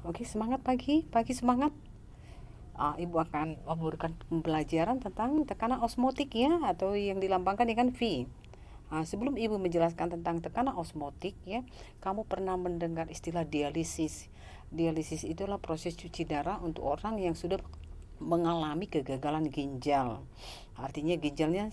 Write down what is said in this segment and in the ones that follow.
Oke, semangat pagi, pagi semangat. Ibu akan memberikan pembelajaran tentang tekanan osmotik ya, atau yang dilambangkan dengan V. Sebelum Ibu menjelaskan tentang tekanan osmotik ya, kamu pernah mendengar istilah dialisis. Dialisis itulah proses cuci darah untuk orang yang sudah mengalami kegagalan ginjal. Artinya ginjalnya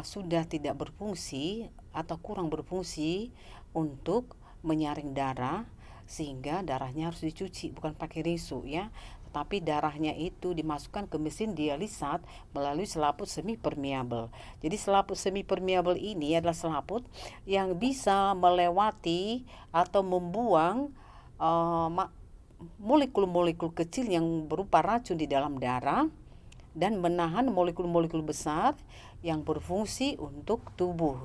sudah tidak berfungsi atau kurang berfungsi untuk menyaring darah, sehingga darahnya harus dicuci, bukan pakai risu ya, tetapi darahnya itu dimasukkan ke mesin dialisat melalui selaput semi permeable. Jadi selaput semi permeable ini adalah selaput yang bisa melewati atau membuang uh, molekul-molekul kecil yang berupa racun di dalam darah dan menahan molekul-molekul besar yang berfungsi untuk tubuh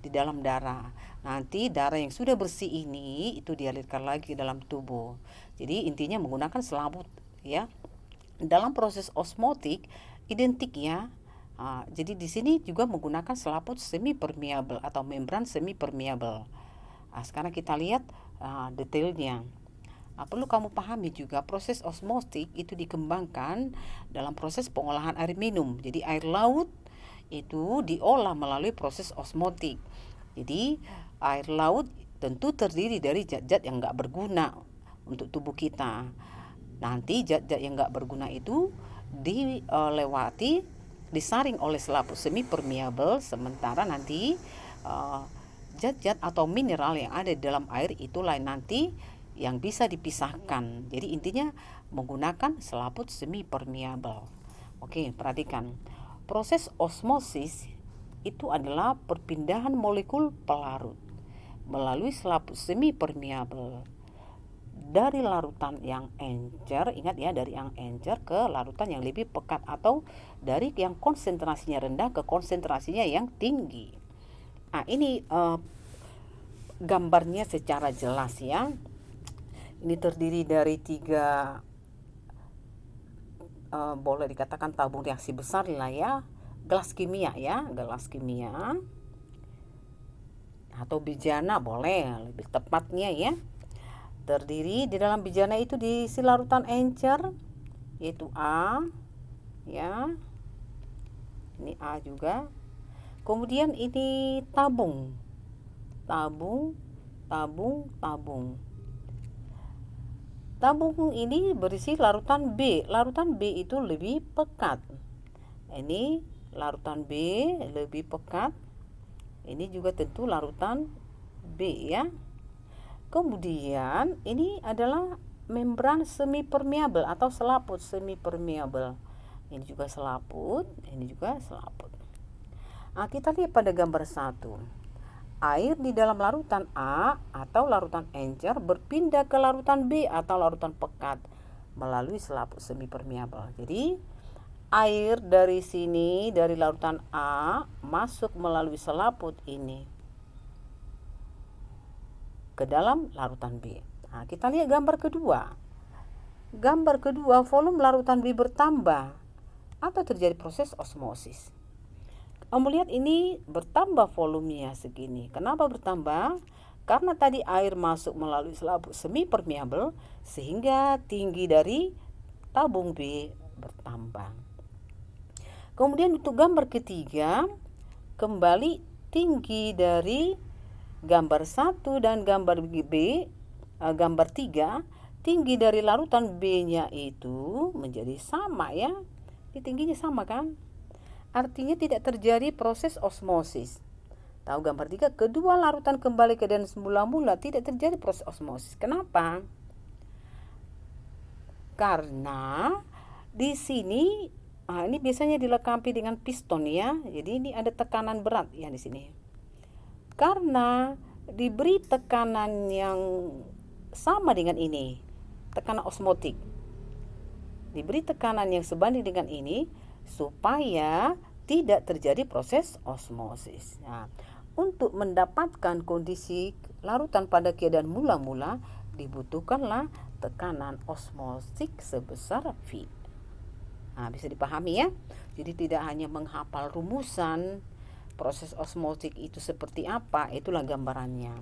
di dalam darah. Nanti darah yang sudah bersih ini itu dialirkan lagi ke dalam tubuh. Jadi intinya menggunakan selaput ya. Dalam proses osmotik identik ya. Jadi di sini juga menggunakan selaput semi permeable atau membran semi permeable. Sekarang kita lihat detailnya. Perlu kamu pahami juga proses osmotik itu dikembangkan dalam proses pengolahan air minum. Jadi air laut itu diolah melalui proses osmotik. Jadi air laut tentu terdiri dari zat-zat yang nggak berguna untuk tubuh kita. Nanti zat-zat yang nggak berguna itu dilewati, disaring oleh selaput semi permeable, sementara nanti zat-zat atau mineral yang ada di dalam air itulah nanti yang bisa dipisahkan. Jadi intinya menggunakan selaput semi permeable. Oke, perhatikan. Proses osmosis itu adalah perpindahan molekul pelarut melalui selaput semi permeable dari larutan yang encer, ingat ya, dari yang encer ke larutan yang lebih pekat, atau dari yang konsentrasinya rendah ke konsentrasinya yang tinggi. Ini gambarnya secara jelas ya. Ini terdiri dari tiga boleh dikatakan tabung reaksi besar lah ya, gelas kimia ya, gelas kimia atau bijana boleh lebih tepatnya ya. Terdiri di dalam bijana itu diisi larutan encer yaitu A ya, ini A juga. Kemudian ini tabung, tabung, tabung, tabung. Tabung ini berisi larutan B. Larutan B itu lebih pekat. Ini larutan B lebih pekat. Ini juga tentu larutan B ya. Kemudian ini adalah membran semi permeable atau selaput semi permeable. Ini juga selaput, ini juga selaput. Kita lihat pada gambar 1. Air di dalam larutan A atau larutan encer berpindah ke larutan B atau larutan pekat melalui selaput semi permeable. Jadi air dari sini, dari larutan A, masuk melalui selaput ini ke dalam larutan B. Kita lihat gambar kedua. Gambar kedua, volume larutan B bertambah atau terjadi proses osmosis. Kamu lihat ini bertambah volumenya segini. Kenapa bertambah? Karena tadi air masuk melalui selaput semi permeable sehingga tinggi dari tabung B bertambah. Kemudian untuk gambar ketiga, kembali tinggi dari gambar 1 dan gambar B, gambar 3, tinggi dari larutan B-nya itu menjadi sama ya. Ini tingginya sama kan? Artinya tidak terjadi proses osmosis. Tahu gambar 3, kedua larutan kembali ke dan semula-mula, tidak terjadi proses osmosis. Kenapa? Karena di sini ini biasanya dilengkapi dengan piston ya. Jadi ini ada tekanan berat ya di sini. Karena diberi tekanan yang sama dengan ini, tekanan osmotik. Diberi tekanan yang sebanding dengan ini supaya tidak terjadi proses osmosis. Untuk mendapatkan kondisi larutan pada keadaan mula-mula dibutuhkanlah tekanan osmotik sebesar V. Bisa dipahami ya. Jadi tidak hanya menghafal rumusan proses osmotik itu seperti apa, itulah gambarannya.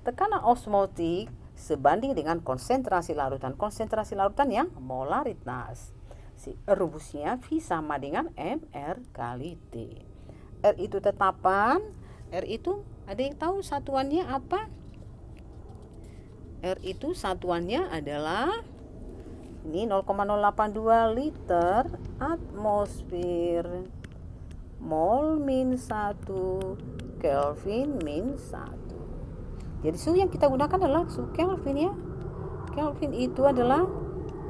Tekanan osmotik sebanding dengan konsentrasi larutan. Konsentrasi larutan yang molaritas. Rumusnya V sama dengan MR kali T. R itu tetapan, R itu ada yang tahu satuannya apa? R itu satuannya adalah ini 0,082 liter atmosfer, mol min 1, Kelvin min 1. Jadi suhu yang kita gunakan adalah suhu Kelvin ya. Kelvin itu adalah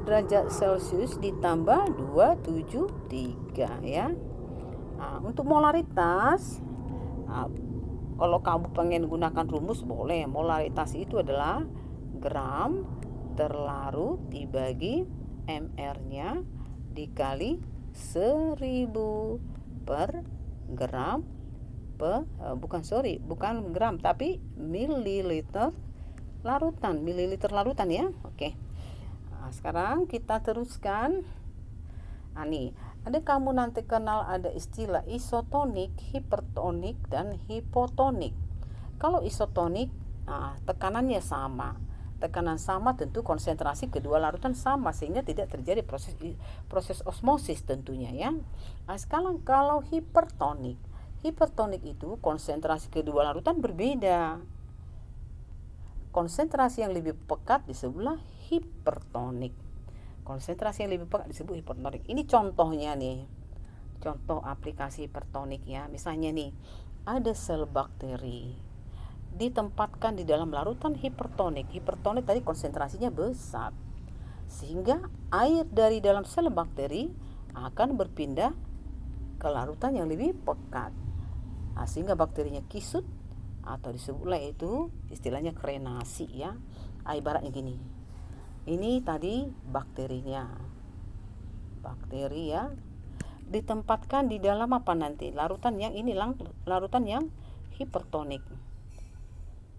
derajat Celcius ditambah 273 ya. Nah, untuk molaritas, kalau kamu pengen gunakan rumus boleh. Molaritas itu adalah gram terlarut dibagi mr-nya dikali 1000 per gram bukan gram tapi mililiter larutan ya. Oke. Nah, sekarang kita teruskan. Nah, nih, ada kamu nanti kenal ada istilah isotonik, hipertonik dan hipotonik. Kalau isotonik, tekanannya sama. Tekanan sama tentu konsentrasi kedua larutan sama sehingga tidak terjadi proses osmosis tentunya ya. Nah, sekarang kalau hipertonik itu konsentrasi kedua larutan berbeda. Konsentrasi yang lebih pekat disebutlah hipertonik. Konsentrasi yang lebih pekat disebut hipertonik. Ini contohnya nih. Contoh aplikasi hipertonik ya. Misalnya nih, ada sel bakteri ditempatkan di dalam larutan hipertonik. Hipertonik tadi konsentrasinya besar. Sehingga air dari dalam sel bakteri akan berpindah ke larutan yang lebih pekat. Nah, sehingga bakterinya kisut atau disebutlah itu istilahnya krenasi ya. Ibaratnya gini. Ini tadi bakterinya. Bakteri ya. Ditempatkan di dalam apa nanti? Larutan yang ini larutan yang hipertonik.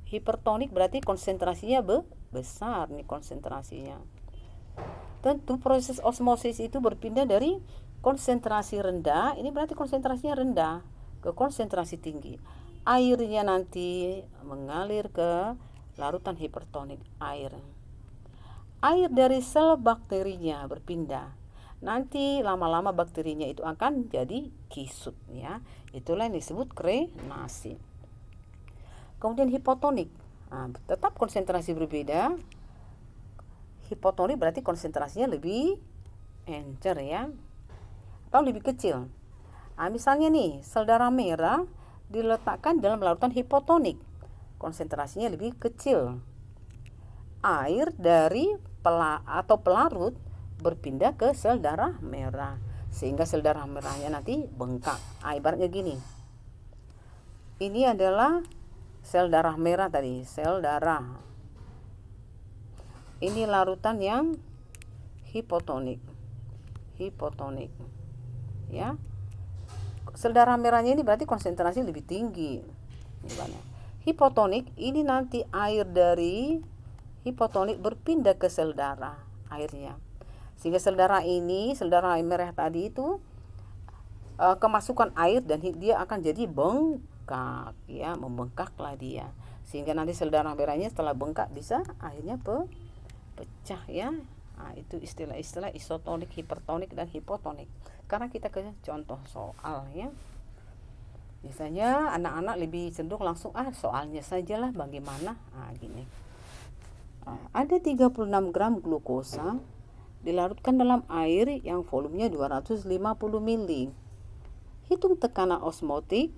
Hipertonik berarti konsentrasinya besar nih konsentrasinya. Tentu proses osmosis itu berpindah dari konsentrasi rendah, ini berarti konsentrasinya rendah, ke konsentrasi tinggi. Airnya nanti mengalir ke larutan hipertonik, air dari sel bakterinya berpindah. Nanti lama-lama bakterinya itu akan jadi kisut ya. Itulah yang disebut krenasi. Kemudian hipotonik, tetap konsentrasi berbeda. Hipotonik berarti konsentrasinya lebih encer ya, atau lebih kecil. Misalnya nih, sel darah merah diletakkan dalam larutan hipotonik, konsentrasinya lebih kecil. Air dari pelarut berpindah ke sel darah merah, sehingga sel darah merahnya nanti bengkak. Ibaratnya gini. Ini adalah sel darah merah tadi, sel darah. Ini larutan yang hipotonik. Ya. Sel darah merahnya ini berarti konsentrasi lebih tinggi. Hipotonik ini nanti air dari hipotonik berpindah ke sel darah airnya. Sehingga sel darah merah tadi itu kemasukan air dan dia akan jadi bengkak ya, membengkaklah dia. Sehingga nanti sel darah merahnya setelah bengkak bisa akhirnya pecah ya. Itu istilah-istilah isotonik, hipertonik dan hipotonik. Karena kita ke contoh soal ya. Biasanya anak-anak lebih cenderung langsung soalnya sajalah bagaimana. Gini. Ada 36 gram glukosa dilarutkan dalam air yang volumenya 250 ml. Hitung tekanan osmotik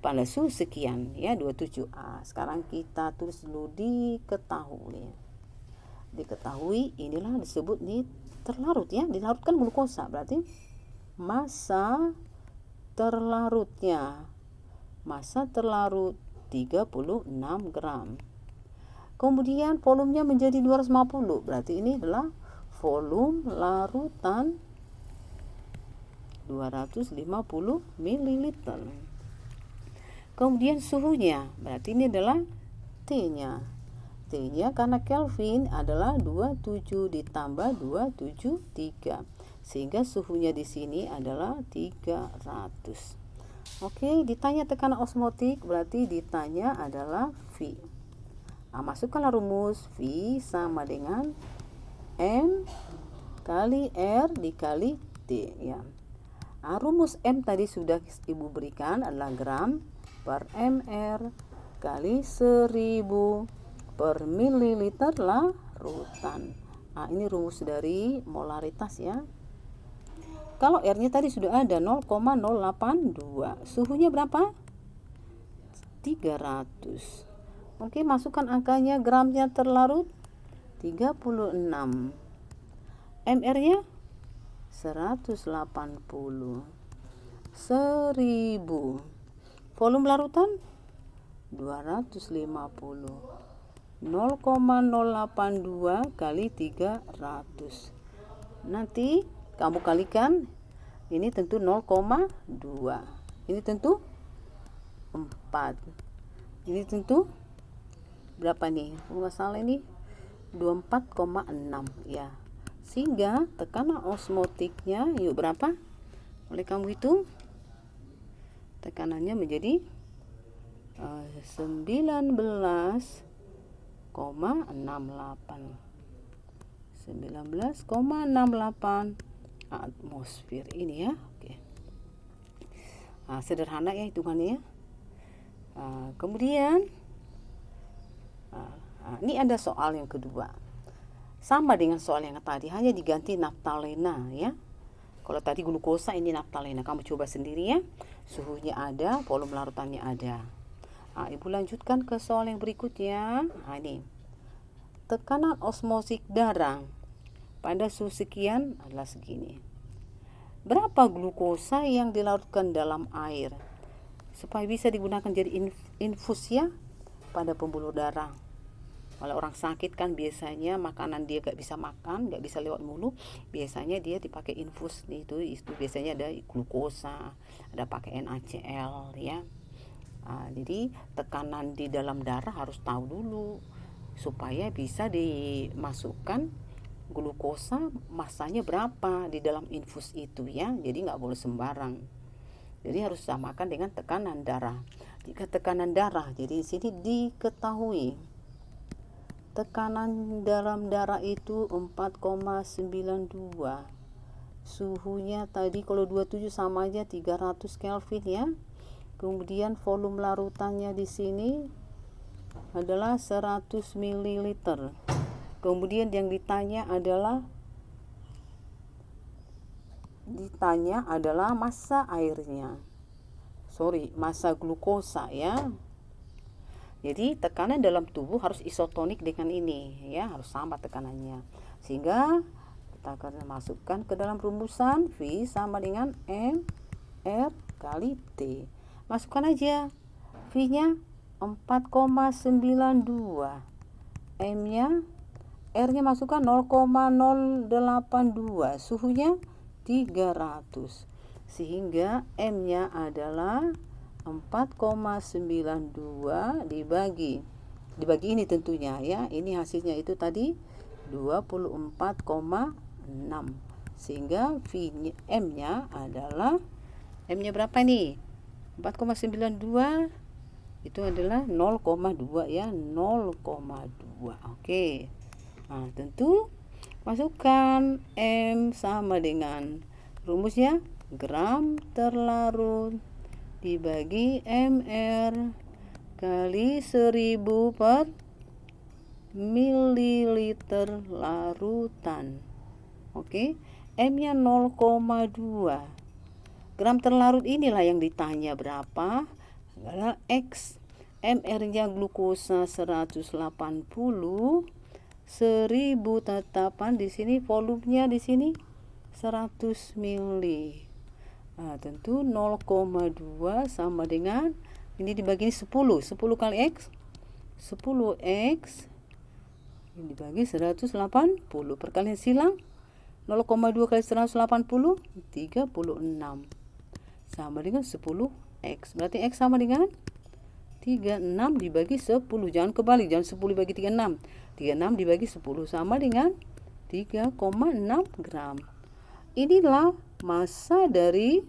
pada suhu sekian ya, 27. Sekarang kita tulis dulu diketahui inilah disebut terlarut ya, dilarutkan glukosa berarti massa terlarut 36 gram. Kemudian volumenya menjadi 250, berarti ini adalah volume larutan 250 ml. Kemudian suhunya, berarti ini adalah T-nya karena Kelvin adalah 27 ditambah 273. Sehingga suhunya di sini adalah 300. Oke, ditanya tekanan osmotik berarti ditanya adalah V. Masukkanlah rumus V sama dengan M kali R dikali T ya. Rumus M tadi sudah Ibu berikan adalah gram per mr kali 1000 per mililiter larutan. Ini rumus dari molaritas ya. Kalau R-nya tadi sudah ada 0,082. Suhunya berapa? 300. Oke, masukkan angkanya, gramnya terlarut 36. MR-nya 180. 1000. Volume larutan 250. 0,082 kali 300. Nanti kamu kalikan, ini tentu 0,2. Ini tentu 4. Ini tentu berapa nih? Nggak salah ini 24,6 ya. Sehingga tekanan osmotiknya yuk berapa? Oleh kamu hitung. Tekanannya menjadi 19,68. 19,68 atmosfer ini ya. Oke. Sederhana ya hitungannya ya. Kemudian ini ada soal yang kedua. Sama dengan soal yang tadi, hanya diganti naftalena ya. Kalau tadi glukosa, ini naftalena. Kamu coba sendiri ya. Suhunya ada, volume larutannya ada. Ibu lanjutkan ke soal yang berikutnya. Ini tekanan osmotik darah pada suhu sekian adalah segini. Berapa glukosa yang dilarutkan dalam air supaya bisa digunakan jadi infus ya pada pembuluh darah? Kalau orang sakit kan biasanya makanan dia gak bisa makan, gak bisa lewat mulut, biasanya dia dipakai infus itu biasanya ada glukosa, ada pakai NaCl ya. Jadi tekanan di dalam darah harus tahu dulu supaya bisa dimasukkan glukosa masanya berapa di dalam infus itu ya. Jadi nggak boleh sembarang. Jadi harus samakan dengan tekanan darah. Jika tekanan darah, jadi di sini diketahui tekanan dalam darah itu 4,92. Suhunya tadi kalau 27 sama aja 300 Kelvin ya. Kemudian volume larutannya di sini adalah 100 ml. Kemudian yang ditanya adalah massa airnya. Massa glukosa ya. Jadi tekanan dalam tubuh harus isotonik dengan ini ya, harus sama tekanannya. Sehingga kita akan masukkan ke dalam rumusan V sama dengan M R kali T. Masukkan aja. V-nya 4,92. M-nya, R-nya masukkan 0,082. Suhunya 300. Sehingga M-nya adalah 4,92 dibagi ini tentunya ya. Ini hasilnya itu tadi 24,6. Sehingga M-nya adalah berapa nih? 4,92 itu adalah 0,2 ya, 0,2. Oke. Tentu masukkan M sama dengan rumusnya gram terlarut dibagi mr kali 1000 per mililiter larutan. Oke, M-nya 0,2. Gram terlarut inilah yang ditanya berapa? Adalah X. MR-nya glukosa 180, 1000 tetapan di sini volumenya di sini 100 ml. Tentu 0,2 sama dengan ini dibagi 10 kali X 10X ini dibagi 180 perkalian silang 0,2 kali 180 36 sama dengan 10X. Berarti X sama dengan 36 dibagi 10. Jangan kebalik, jangan 10 dibagi 36. 36 dibagi 10 sama dengan 3,6 gram. Inilah massa dari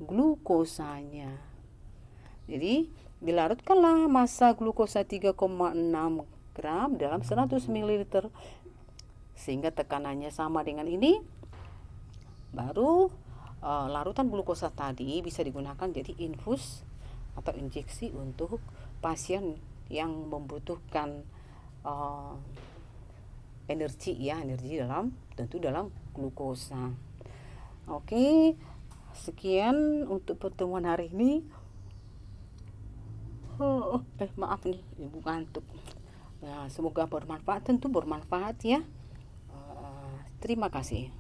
glukosanya. Jadi Dilarutkanlah massa glukosa 3,6 gram dalam 100 ml sehingga tekanannya sama dengan ini. Baru larutan glukosa tadi bisa digunakan jadi infus atau injeksi untuk pasien yang membutuhkan energi dalam glukosa. Oke, sekian untuk pertemuan hari ini. Maaf nih, ibu ngantuk. Nah, semoga bermanfaat, tentu bermanfaat ya. Terima kasih.